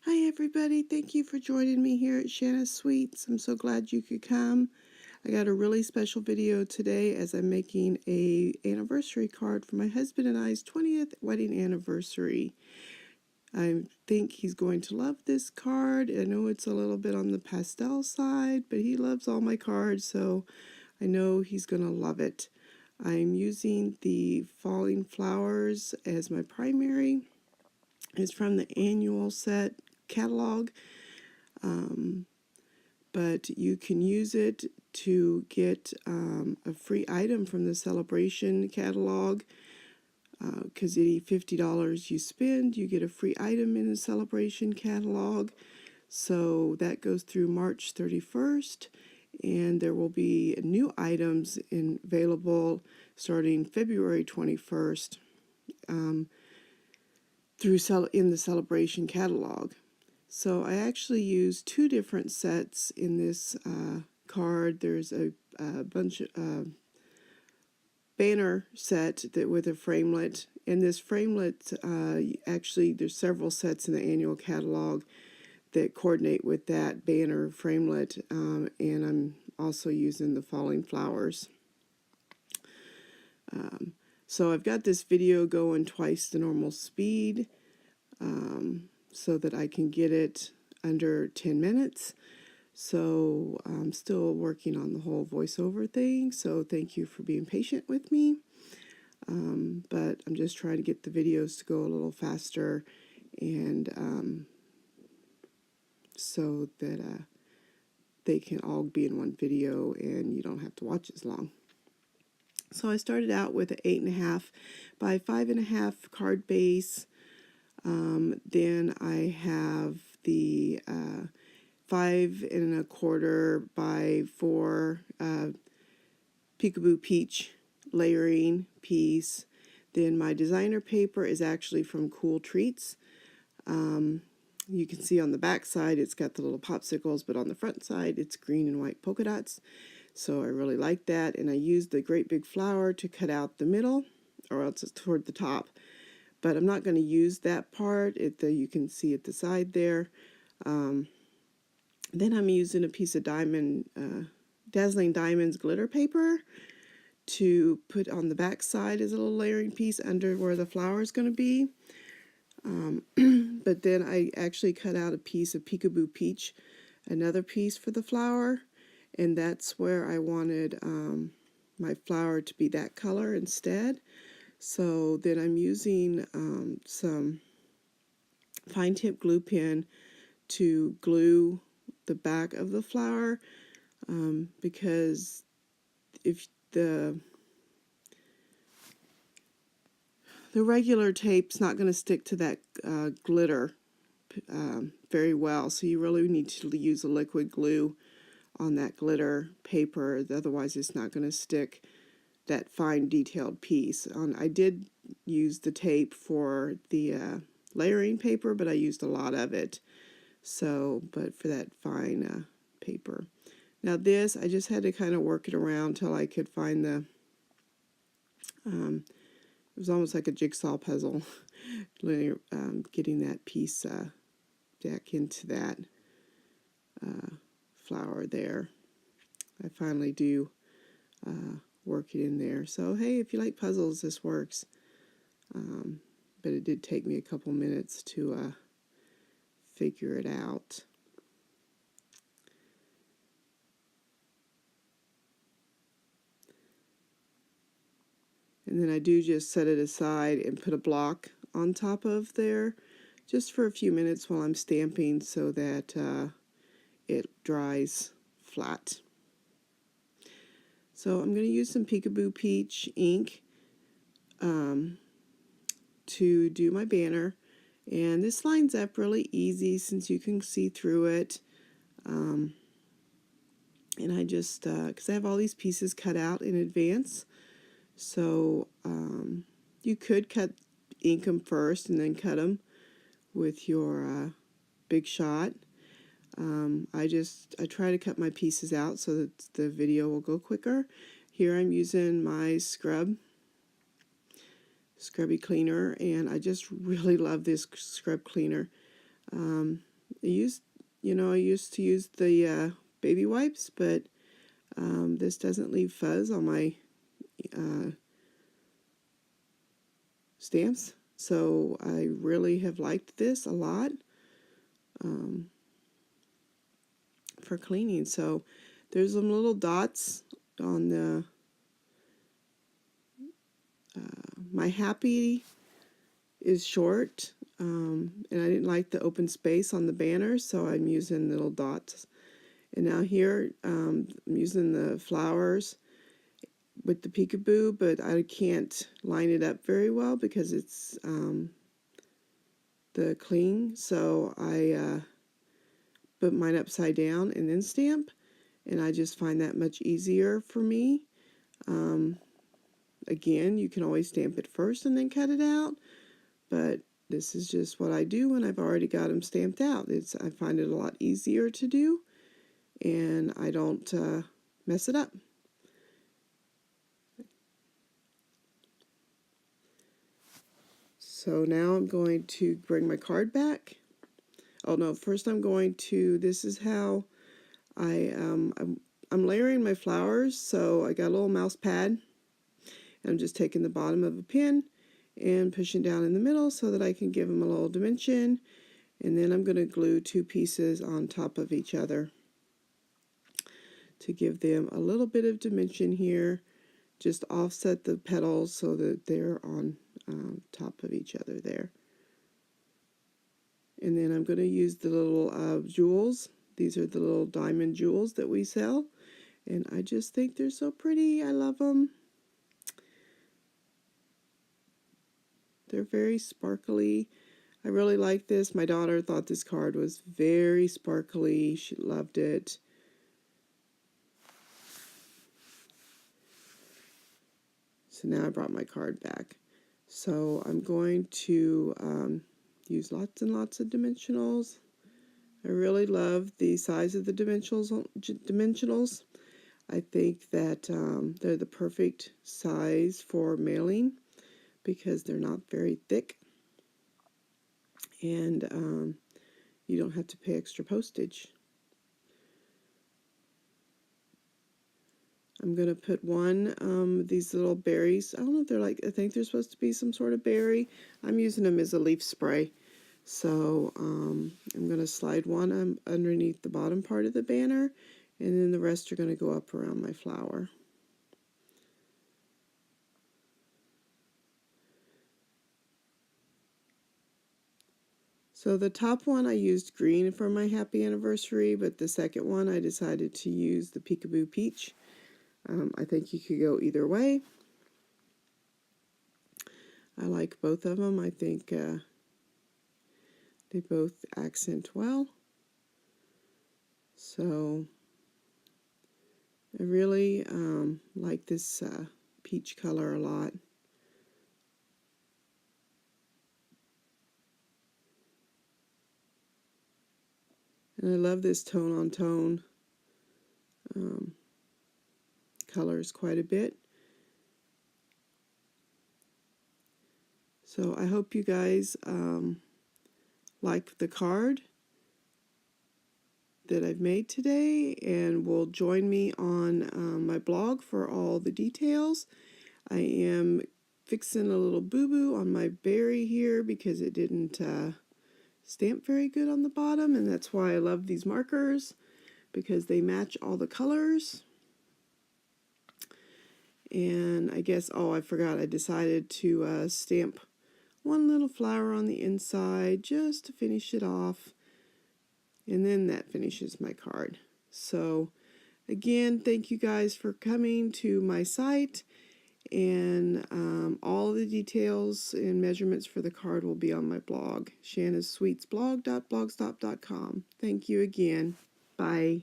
Hi everybody, thank you for joining me here at Shanna's Sweets. I'm so glad you could come. I got a really special video today as I'm making a anniversary card for my husband and I's 20th wedding anniversary. I think he's going to love this card. I know it's a little bit on the pastel side, but he loves all my cards, so I know he's going to love it. I'm using the Falling Flowers as my primary. It's from the annual set catalog, but you can use it to get a free item from the celebration catalog, because any $50 you spend, you get a free item in the celebration catalog. So that goes through March 31st, and there will be new items available starting February 21st in the celebration catalog. So I actually used two different sets in this card. There's a bunch of banner set with a framelit. And this framelit, actually there's several sets in the annual catalog that coordinate with that banner framelit. And I'm also using the Falling Flowers. So I've got this video going twice the normal speed, so that I can get it under 10 minutes. So I'm still working on the whole voiceover thing, so thank you for being patient with me. But I'm just trying to get the videos to go a little faster, and so that they can all be in one video and you don't have to watch as long. So I started out with an 8.5 by 5.5 card base. Then I have the 5.25 by 4 Peekaboo Peach layering piece. Then my designer paper is actually from Cool Treats. You can see on the back side it's got the little popsicles, but on the front side it's green and white polka dots. So I really like that, and I used the great big flower to cut out the middle, or else it's toward the top. But I'm not going to use that part. You can see at the side there. Then I'm using a piece of Dazzling Diamonds glitter paper to put on the back side as a little layering piece under where the flower is going to be. But then I actually cut out a piece of Peekaboo Peach, another piece for the flower, and that's where I wanted my flower to be that color instead. So then I'm using some fine tip glue pen to glue the back of the flower, because if the regular tape's not going to stick to that glitter very well, so you really need to use a liquid glue on that glitter paper, otherwise it's not going to stick that fine detailed piece. I did use the tape for the layering paper, but I used a lot of it. So, but for that fine paper. Now this, I just had to kind of work it around till I could find the, it was almost like a jigsaw puzzle, getting that piece back into that flower there. I finally do work it in there. So hey, if you like puzzles, this works. But it did take me a couple minutes to figure it out. And then I do just set it aside and put a block on top of there just for a few minutes while I'm stamping, so that it dries flat. So I'm going to use some Peekaboo Peach ink to do my banner, and this lines up really easy since you can see through it. And I just, because I have all these pieces cut out in advance, so you could ink them first and then cut them with your Big Shot. I try to cut my pieces out so that the video will go quicker. Here I'm using my scrubby cleaner, and I just really love this scrub cleaner. I used to use the baby wipes, but this doesn't leave fuzz on my stamps, so I really have liked this a lot for cleaning. So there's some little dots on the my happy is short, and I didn't like the open space on the banner, so I'm using little dots. And now here I'm using the flowers with the peekaboo, but I can't line it up very well because it's the cling, so I put mine upside down and then stamp, and I just find that much easier for me. Again, you can always stamp it first and then cut it out, but this is just what I do when I've already got them stamped out. I find it a lot easier to do, and I don't mess it up. So now I'm going to bring my card back. Oh no, first this is how I'm layering my flowers. So I got a little mouse pad, and I'm just taking the bottom of a pin and pushing down in the middle so that I can give them a little dimension. And then I'm going to glue two pieces on top of each other to give them a little bit of dimension here. Just offset the petals so that they're on top of each other there. And then I'm going to use the little jewels. These are the little diamond jewels that we sell, and I just think they're so pretty. I love them. They're very sparkly. I really like this. My daughter thought this card was very sparkly. She loved it. So now I brought my card back. So I'm going to use lots and lots of dimensionals. I really love the size of the dimensionals. I think that they're the perfect size for mailing because they're not very thick, and you don't have to pay extra postage. I'm going to put one of these little berries. I don't know if they're I think they're supposed to be some sort of berry. I'm using them as a leaf spray. So I'm going to slide one underneath the bottom part of the banner, and then the rest are going to go up around my flower. So the top one I used green for my happy anniversary, but the second one I decided to use the Peekaboo Peach. I think you could go either way. I like both of them. I think they both accent well. So I really like this peach color a lot. And I love this tone-on-tone colors quite a bit. So I hope you guys like the card that I've made today, and will join me on my blog for all the details. I am fixing a little boo-boo on my berry here because it didn't stamp very good on the bottom, and that's why I love these markers, because they match all the colors. And I guess, oh, I forgot, I decided to stamp one little flower on the inside just to finish it off, and then that finishes my card. So again, thank you guys for coming to my site, and all the details and measurements for the card will be on my blog, shannahsweetsblog.blogspot.com. Thank you again. Bye.